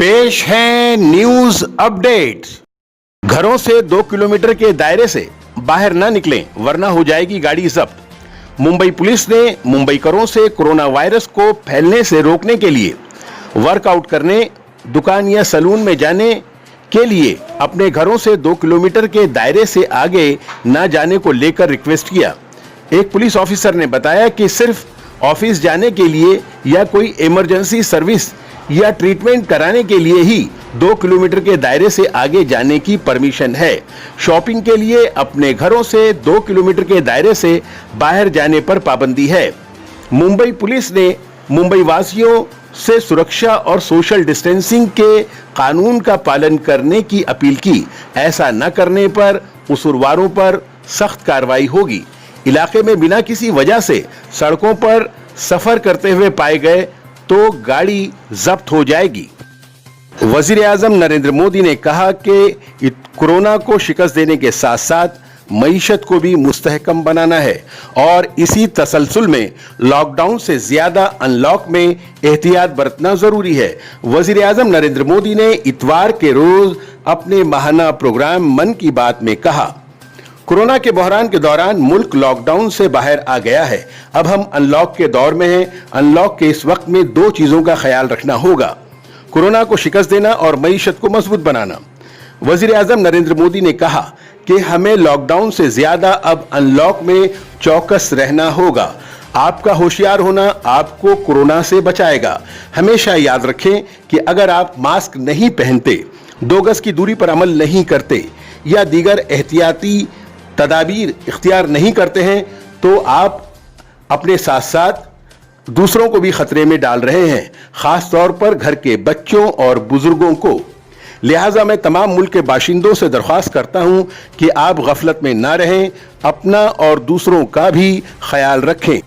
पेश है news update. घरों से 2 किलोमीटर के दायरे से बाहर ना निकलें वरना हो जाएगी गाड़ी जब्त। मुंबई पुलिस ने मुंबईकरों से कोरोना वायरस को फैलने से रोकने के लिए वर्कआउट करने, दुकान या सैलून में जाने के लिए अपने घरों से 2 किलोमीटर के दायरे से आगे ना जाने को लेकर रिक्वेस्ट किया। एक पुलिस ऑफिसर ने बताया कि सिर्फ ऑफिस जाने के लिए या कोई इमरजेंसी सर्विस या ट्रीटमेंट कराने के लिए ही 2 किलोमीटर के दायरे से आगे जाने की परमिशन है। शॉपिंग के लिए अपने घरों से 2 किलोमीटर के दायरे से बाहर जाने पर पाबंदी है। मुंबई पुलिस ने मुंबई वासियों से सुरक्षा और सोशल डिस्टेंसिंग के कानून का पालन करने की अपील की। ऐसा न करने पर कसूरवारों पर सख्त कार्रवाई होगी। इलाके में बिना किसी वजह से सड़कों पर सफर करते हुए पाए गए तो गाड़ी जब्त हो जाएगी। वजीर आजम नरेंद्र मोदी ने कहा कि कोरोना को शिकस्त देने के साथ साथ मईशत को भी मुस्तहकम बनाना है और इसी तसलसल में लॉकडाउन से ज्यादा अनलॉक में एहतियात बरतना जरूरी है। वजीर आजम नरेंद्र मोदी ने इतवार के रोज अपने माहाना प्रोग्राम मन की बात में कहा, कोरोना के बहरान के दौरान मुल्क लॉकडाउन से बाहर आ गया है। अब हम अनलॉक के दौर में हैं। अनलॉक के इस वक्त में 2 चीजों का ख्याल रखना होगा, कोरोना को शिकस्त देना और मईशत को मजबूत बनाना। वजीर आजम नरेंद्र मोदी ने कहा कि हमें लॉकडाउन से ज्यादा अब अनलॉक में चौकस रहना होगा। आपका होशियार होना आपको कोरोना से बचाएगा। हमेशा याद रखें कि अगर आप मास्क नहीं पहनते, 2 गज की दूरी पर अमल नहीं करते या दीगर एहतियाती तदाबीर इख्तियार नहीं करते हैं तो आप अपने साथ साथ दूसरों को भी खतरे में डाल रहे हैं, खास तौर पर घर के बच्चों और बुजुर्गों को। लिहाजा मैं तमाम मुल्क के बाशिंदों से दरख्वास्त करता हूं कि आप गफलत में ना रहें, अपना और दूसरों का भी ख्याल रखें।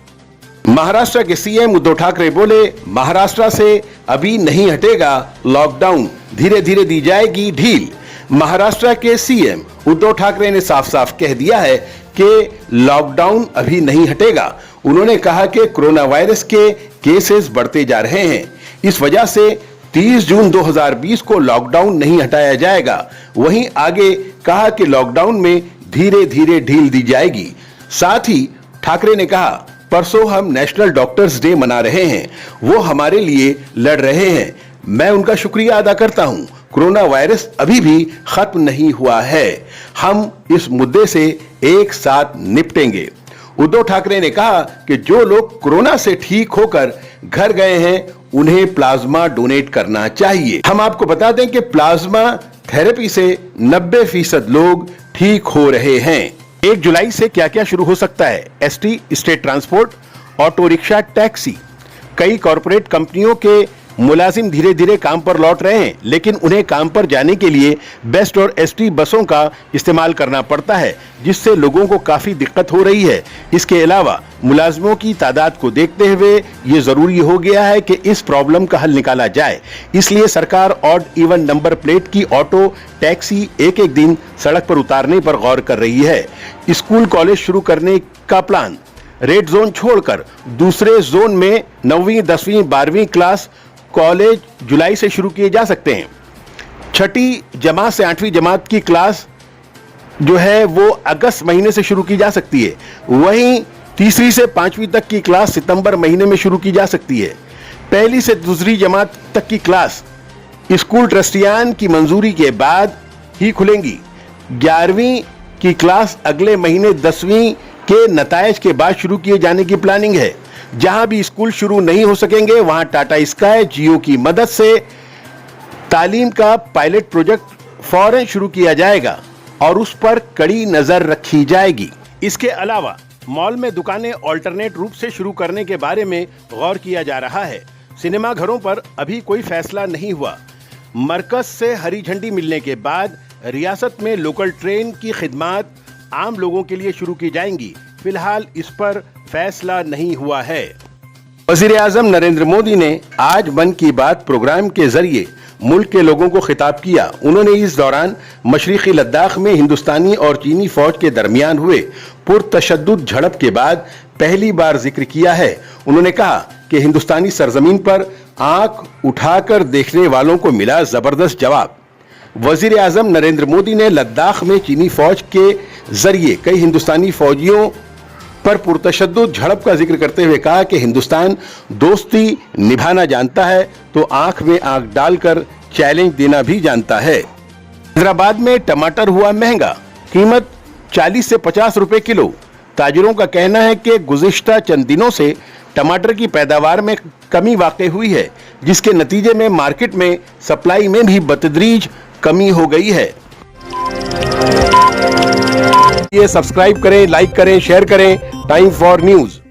महाराष्ट्र के सीएम उद्धव ठाकरे बोले, महाराष्ट्र से अभी नहीं हटेगा लॉकडाउन, धीरे धीरे दी जाएगी ढील। महाराष्ट्र के सीएम उद्धव ठाकरे ने साफ साफ कह दिया है कि लॉकडाउन अभी नहीं हटेगा। उन्होंने कहा कि कोरोना वायरस के केसेस बढ़ते जा रहे हैं, इस वजह से 30 जून 2020 को लॉकडाउन नहीं हटाया जाएगा। वहीं आगे कहा कि लॉकडाउन में धीरे धीरे ढील दी जाएगी। साथ ही ठाकरे ने कहा, परसों हम नेशनल डॉक्टर्स डे मना रहे हैं, वो हमारे लिए लड़ रहे हैं। मैं उनका शुक्रिया अदा करता हूं। कोरोना वायरस अभी भी खत्म नहीं हुआ है, हम इस मुद्दे से एक साथ निपटेंगे। उद्धव ठाकरे ने कहा कि जो लोग कोरोना से ठीक होकर घर गए हैं उन्हें प्लाज्मा डोनेट करना चाहिए। हम आपको बता दें कि प्लाज्मा थेरेपी से 90% लोग ठीक हो रहे हैं। 1 जुलाई से क्या क्या शुरू हो सकता है? ST, state transport, auto rickshaw, taxi. कई कॉरपोरेट कंपनियों के मुलाजिम धीरे धीरे काम पर लौट रहे हैं, लेकिन उन्हें काम पर जाने के लिए बेस्ट और एसटी बसों का इस्तेमाल करना पड़ता है, जिससे लोगों को काफी दिक्कत हो रही है। इसके अलावा मुलाजिमों की तादाद को देखते हुए ये जरूरी हो गया है कि इस प्रॉब्लम का हल निकाला जाए। इसलिए सरकार ऑड इवन नंबर प्लेट की ऑटो टैक्सी एक एक दिन सड़क पर उतारने पर गौर कर रही है। स्कूल कॉलेज शुरू करने का प्लान, रेड जोन छोड़कर दूसरे जोन में 9वीं 10वीं 12वीं क्लास कॉलेज जुलाई से शुरू किए जा सकते हैं। 6ठी जमात से 8वीं जमात की क्लास जो है वो अगस्त महीने से शुरू की जा सकती है। वहीं 3री से 5वीं तक की क्लास सितंबर महीने में शुरू की जा सकती है। 1ली से 2री जमात तक की क्लास स्कूल ट्रस्टियान की मंजूरी के बाद ही खुलेंगी। 11वीं की क्लास अगले महीने 10वीं के नतायज के बाद शुरू किए जाने की प्लानिंग है। जहां भी स्कूल शुरू नहीं हो सकेंगे वहां टाटा स्काई, जियो की मदद से तालीम का पायलट प्रोजेक्ट फौरन शुरू किया जाएगा और उस पर कड़ी नजर रखी जाएगी। इसके अलावा मॉल में दुकानें ऑल्टरनेट रूप से शुरू करने के बारे में गौर किया जा रहा है। सिनेमा घरों पर अभी कोई फैसला नहीं हुआ। मरकज से हरी झंडी मिलने के बाद रियासत में लोकल ट्रेन की खिदमत आम लोगों के लिए शुरू की जाएंगी। फिलहाल इस पर फैसला नहीं हुआ है। वजीर आजम नरेंद्र मोदी ने आज मन की बात प्रोग्राम के जरिए मुल्क के लोगों को खिताब किया। उन्होंने इस दौरान मशरिकी लद्दाख में हिंदुस्तानी और चीनी फौज के दरमियान हुए पुरतशद्दुद झड़प के बाद पहली बार जिक्र किया है। उन्होंने कहा कि हिंदुस्तानी सरजमीन पर आंख उठाकर देखने वालों को मिला जबरदस्त जवाब। वजीर आजम नरेंद्र मोदी ने लद्दाख में चीनी फौज के जरिए कई हिंदुस्तानी फौजियों पर पुरतशद्दुद झड़प का जिक्र करते हुए कहा कि हिंदुस्तान दोस्ती निभाना जानता है तो आंख में आंख डालकर चैलेंज देना भी जानता है। हैदराबाद में टमाटर हुआ महंगा, कीमत 40 से 50 रुपए किलो। ताजिरों का कहना है कि गुज़िश्ता चंद दिनों से टमाटर की पैदावार में कमी वाक़ई हुई है, जिसके नतीजे में मार्केट में सप्लाई में भी बतदरीज कमी हो गई है। ये सब्सक्राइब करें, लाइक करें, शेयर करें टाइम फॉर न्यूज़।